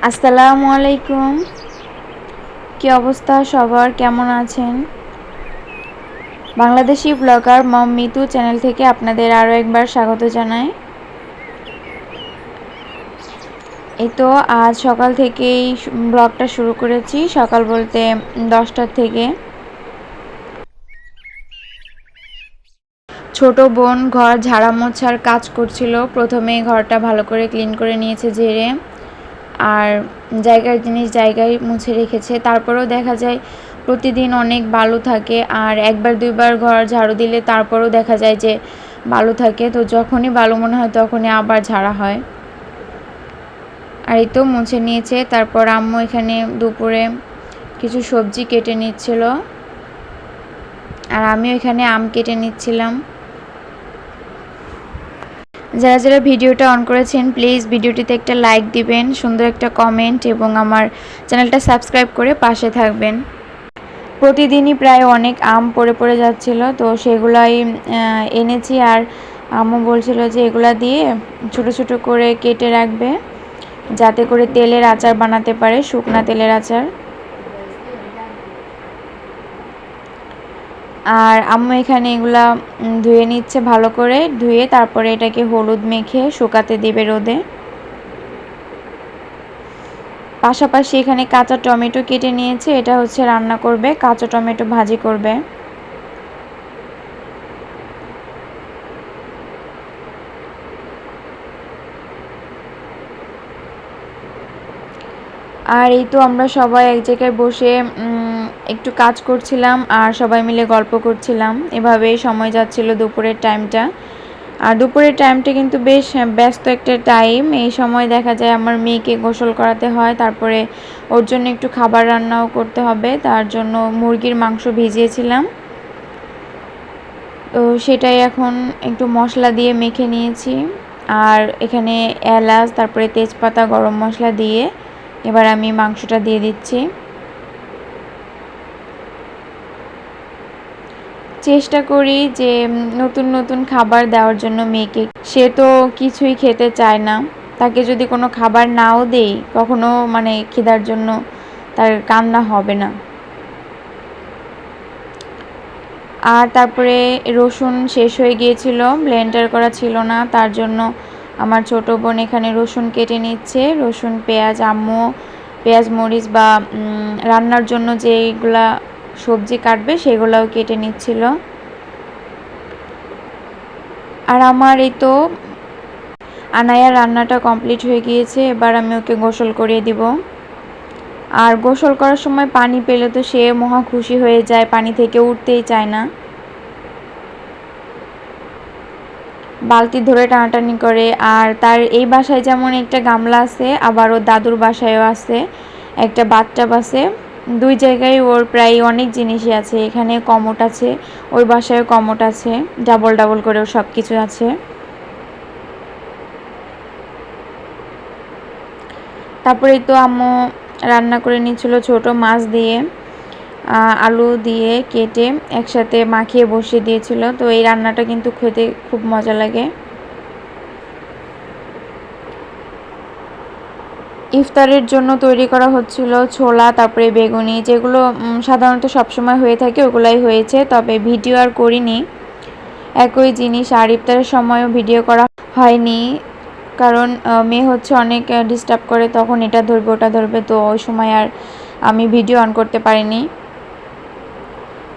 আসসালামু আলাইকুম। কি অবস্থা সবার, কেমন আছেন? বাংলাদেশি ব্লগার মম মিতু চ্যানেল থেকে আপনাদের আরও একবার স্বাগত জানাই। এই তো আজ সকাল থেকেই ব্লগটা শুরু করেছি, সকাল বলতে 10টার থেকে। ছোট বোন ঘর ঝাড়া মোছার কাজ করছিল। প্রথমে ঘরটা ভালো করে ক্লিন করে নিয়েছে ঝেড়ে, আর জায়গার জিনিস জায়গায় মুছে রেখেছে। তারপরেও দেখা যায় প্রতিদিন অনেক বালু থাকে, আর একবার দুইবার ঘর ঝাড়ু দিলে তারপরেও দেখা যায় যে বালু থাকে। তো যখনই বালু মনে হয় তখনই আবার ঝাড়া হয়। আর এই তো মুছে নিয়েছে। তারপর আম্মু এখানে দুপুরে কিছু সবজি কেটে নিচ্ছিল, আর আমিও এখানে আম কেটে নিচ্ছিলাম। যারা যারা ভিডিওটা অন করেছেন প্লিজ ভিডিওটিতে একটা লাইক দিবেন, সুন্দর একটা কমেন্ট এবং আমার চ্যানেলটা সাবস্ক্রাইব করে পাশে থাকবেন। প্রতিদিনই প্রায় অনেক আম পড়ে যাচ্ছিল, তো সেগুলাই এনেছি। আর আম্মু বলছিল যে এগুলা দিয়ে ছোট ছোট করে কেটে রাখবে, যাতে করে তেলের আচার বানাতে পারে, শুকনা তেলের আচার। আর আম্মু এখানে এগুলা ধুয়ে নিচ্ছে, ভালো করে ধুয়ে তারপরে এটাকে হলুদ মেখে শুকাতে দেবে রোদে। পাশাপাশি এখানে কাঁচা টমেটো কেটে নিয়েছে, এটা হচ্ছে রান্না করবে, কাঁচা টমেটো ভাজি করবে। আর এই তো আমরা সবাই এক জায়গায় বসে একটু কাজ করছিলাম আর সবাই মিলে গল্প করছিলাম। এভাবেই সময় যাচ্ছিল দুপুরের টাইমটা। আর দুপুরের টাইমটা কিন্তু বেশ ব্যস্ত একটা টাইম। এই সময় দেখা যায় আমার মেয়েকে গোসল করাতে হয়, তারপরে ওর জন্য একটু খাবার রান্নাও করতে হবে। তার জন্য মুরগির মাংস ভিজিয়েছিলাম, তো সেটাই এখন একটু মশলা দিয়ে মেখে নিয়েছি। আর এখানে এলাচ, তারপরে তেজপাতা, গরম মশলা দিয়ে এবার আমি মাংসটা দিয়ে দিচ্ছি। চেষ্টা করি যে নতুন নতুন খাবার দেওয়ার জন্য মেয়েকে। সে তো কিছুই খেতে চায় না, তাকে যদি কোনো খাবার নাও দেই কখনো মানে খিদার জন্য তার কান্না হবে না। আর তারপরে রসুন শেষ হয়ে গিয়েছিল, ব্লেন্ডার করা ছিল না, তার জন্য আমার ছোট বোন এখানে রসুন কেটে নিচ্ছে। রসুন, পেঁয়াজ, আম্মু পেঁয়াজ মরিচ বা রান্নার জন্য যেগুলা সবজি কাটবে সেগুলাও কেটে নিচ্ছিল। আর আমার এই তো আনায়ার রান্নাটা কমপ্লিট হয়ে গিয়েছে, এবার আমি ওকে গোসল করিয়ে দিব। আর গোসল করার সময় পানি পেলে তো সে মহা খুশি হয়ে যায়, পানি থেকে উঠতেই চায় না, বালতি ধরে টানাটানি করে। আর তার এই বাসায় যেমন একটা গামলা আছে, আবার ওর দাদুর বাসায়ও আছে একটা বাথটাব আছে। দুই জায়গায় ওর প্রায় অনেক জিনিসই আছে। এখানে কমোড আছে, ওই বাসায়ও কমোড আছে, ডাবল ডাবল করেও সব কিছু আছে। তারপরে তো আম্মু রান্না করে নিচ্ছিল ছোট মাছ দিয়ে, আলু দিয়ে কেটে একসাথে মাখিয়ে বসিয়ে দিয়েছিল। তো এই রান্নাটা কিন্তু খেতে খুব মজা লাগে। ইফতারের জন্য তৈরি করা হচ্ছিল ছোলা, তারপরে বেগুনি, যেগুলো সাধারণত সবসময় হয়ে থাকে ওগুলাই হয়েছে, তবে ভিডিও আর করিনি একই জিনিস। আর ইফতারের সময়ও ভিডিও করা হয়নি, কারণ মেয়ে হচ্ছে অনেক ডিস্টার্ব করে, তখন এটা ধরবে ওটা ধরবে, তো ওই সময় আর আমি ভিডিও অন করতে পারিনি।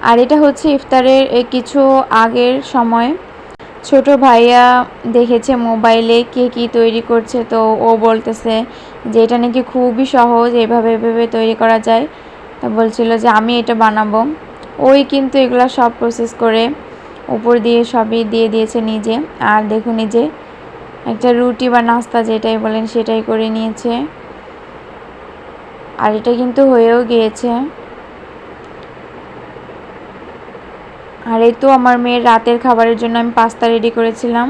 আর এটা হচ্ছে ইফতারের কিছু আগের সময়। ছোট ভাইয়া দেখেছে মোবাইলে কে কী তৈরি করছে, তো ও বলতেছে যে এটা নাকি খুবই সহজ, এভাবে এভাবে তৈরি করা যায়। তো বলছিল যে আমি এটা বানাবো। ওই কিন্তু এগুলা সব প্রসেস করে উপর দিয়ে সবই দিয়ে দিয়েছে নিজে। আর দেখুন নিজে একটা রুটি বা নাস্তা যেটাই বলেন সেটাই করে নিয়েছে, আর এটা কিন্তু হয়েও গিয়েছে। আর এই তো আমার মেয়ের রাতের খাবারের জন্য আমি পাস্তা রেডি করেছিলাম।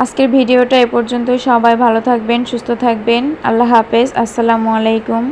আজকের ভিডিওটা এ পর্যন্তই। সবাই ভালো থাকবেন, সুস্থ থাকবেন। আল্লাহ হাফেজ, আসসালামু আলাইকুম।